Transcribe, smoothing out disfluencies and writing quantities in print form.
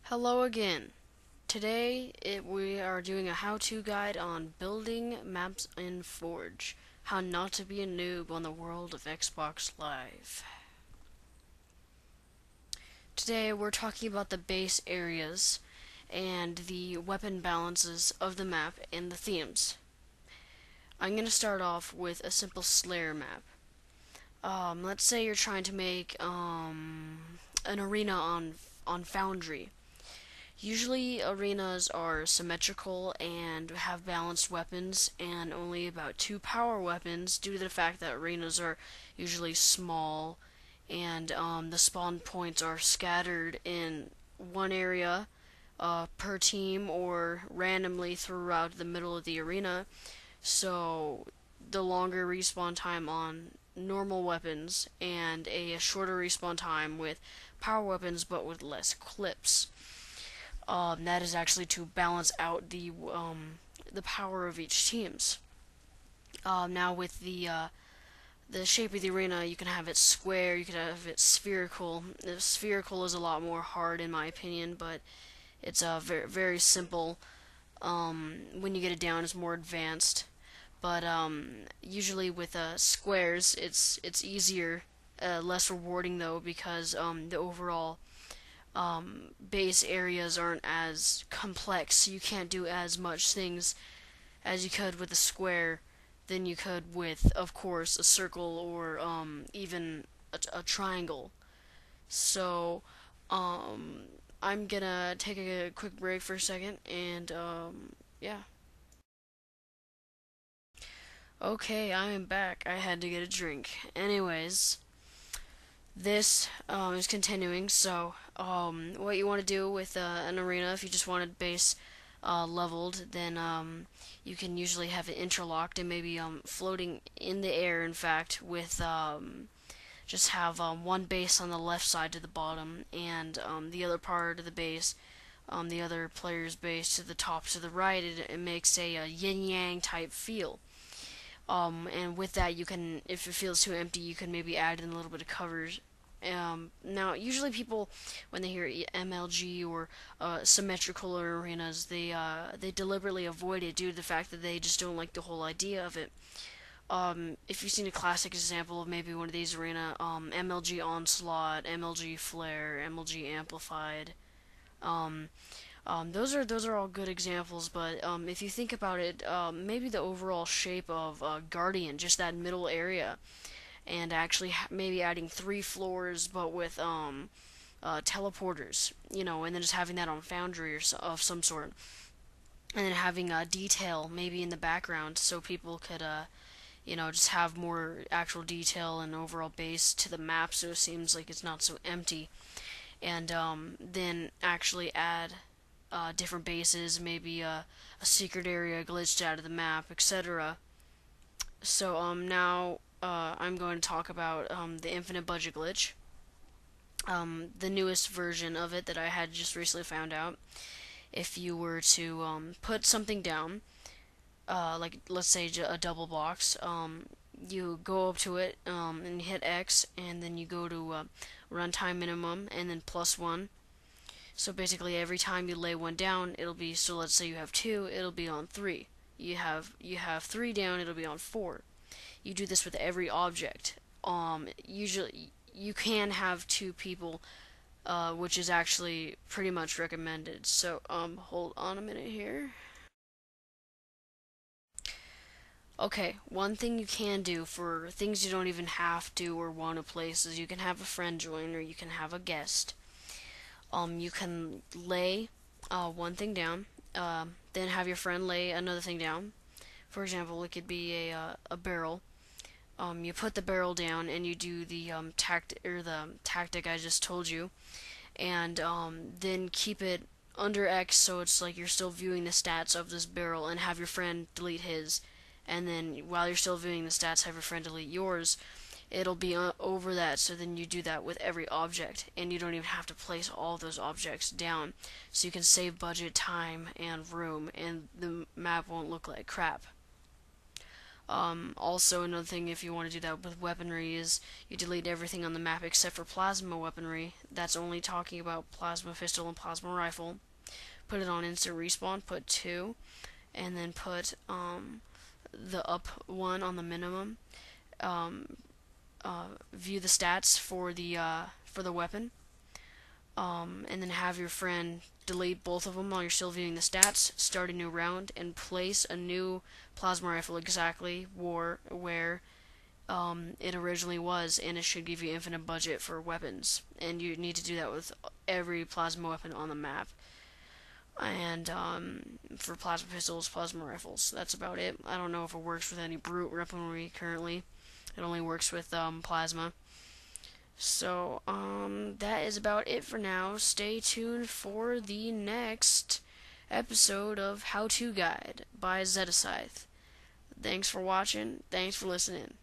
Hello again. Today we are doing a how-to guide on building maps in Forge. How not to be a noob on the world of Xbox Live. Today we're talking about the base areas and the weapon balances of the map and the themes. I'm going to start off with a simple Slayer map. Let's say you're trying to make an arena on Foundry. Usually arenas are symmetrical and have balanced weapons and only about 2 power weapons due to the fact that arenas are usually small and the spawn points are scattered in one area per team or randomly throughout the middle of the arena. So the longer respawn time on normal weapons and a shorter respawn time with power weapons but with less clips. That is actually to balance out the power of each teams. Now with the shape of the arena, you can have it square, you can have it spherical. The spherical is a lot more hard in my opinion, but it's very simple. When you get it down, it's more advanced. But usually with squares, it's easier, less rewarding though, because the overall base areas aren't as complex, so you can't do as much things as you could with a square than you could with, of course, a circle or even a triangle. So, I'm gonna take a quick break for a second, and yeah. Okay, I am back. I had to get a drink. Anyways, this is continuing. So, what you want to do with an arena, if you just wanted base leveled, then you can usually have it interlocked and maybe floating in the air. In fact, with just have one base on the left side to the bottom, and the other part of the base, the other player's base to the top to the right. It makes a yin yang type feel. And with that, you can, if it feels too empty, you can maybe add in a little bit of covers. Now, usually people, when they hear MLG or symmetrical arenas, they deliberately avoid it due to the fact that they just don't like the whole idea of it. If you've seen a classic example of maybe one of these arena, MLG Onslaught, MLG Flare, MLG Amplified, um, those are all good examples, but if you think about it, maybe the overall shape of Guardian, just that middle area, and actually maybe adding 3 floors, but with teleporters, and then just having that on Foundry or of some sort, and then having a detail maybe in the background so people could, just have more actual detail and overall base to the map, so it seems like it's not so empty, and then actually add different bases, maybe a secret area glitched out of the map, etc. So now I'm going to talk about the infinite budget glitch, the newest version of it that I had just recently found out. If you were to put something down, like let's say a double box, you go up to it and hit X, and then you go to runtime minimum and then +1. So basically, every time you lay one down, it'll be, so let's say you have 2, it'll be on 3. You have 3 down, it'll be on 4. You do this with every object. Usually you can have 2 people, which is actually pretty much recommended. So hold on a minute here. Okay, one thing you can do for things you don't even have to or want to place is you can have a friend join, or you can have a guest. You can lay one thing down, then have your friend lay another thing down. For example, it could be a barrel. You put the barrel down and you do the the tactic I just told you, and then keep it under X so it's like you're still viewing the stats of this barrel, and have your friend delete his, and then while you're still viewing the stats, have your friend delete yours. It'll be over that, so then you do that with every object, and you don't even have to place all those objects down, so you can save budget, time, and room, and the map won't look like crap. Also, another thing, if you want to do that with weaponry, is you delete everything on the map except for plasma weaponry. That's only talking about plasma pistol and plasma rifle. Put it on instant respawn, put 2, and then put the up one on the minimum. Um, View the stats for the weapon, and then have your friend delete both of them while you're still viewing the stats, start a new round, and place a new plasma rifle exactly where it originally was, and it should give you infinite budget for weapons. And you need to do that with every plasma weapon on the map. And for plasma pistols, plasma rifles, that's about it. I don't know if it works with any brute weaponry currently. It only works with plasma. So, that is about it for now. Stay tuned for the next episode of How To Guide by Zetascythe. Thanks for watching. Thanks for listening.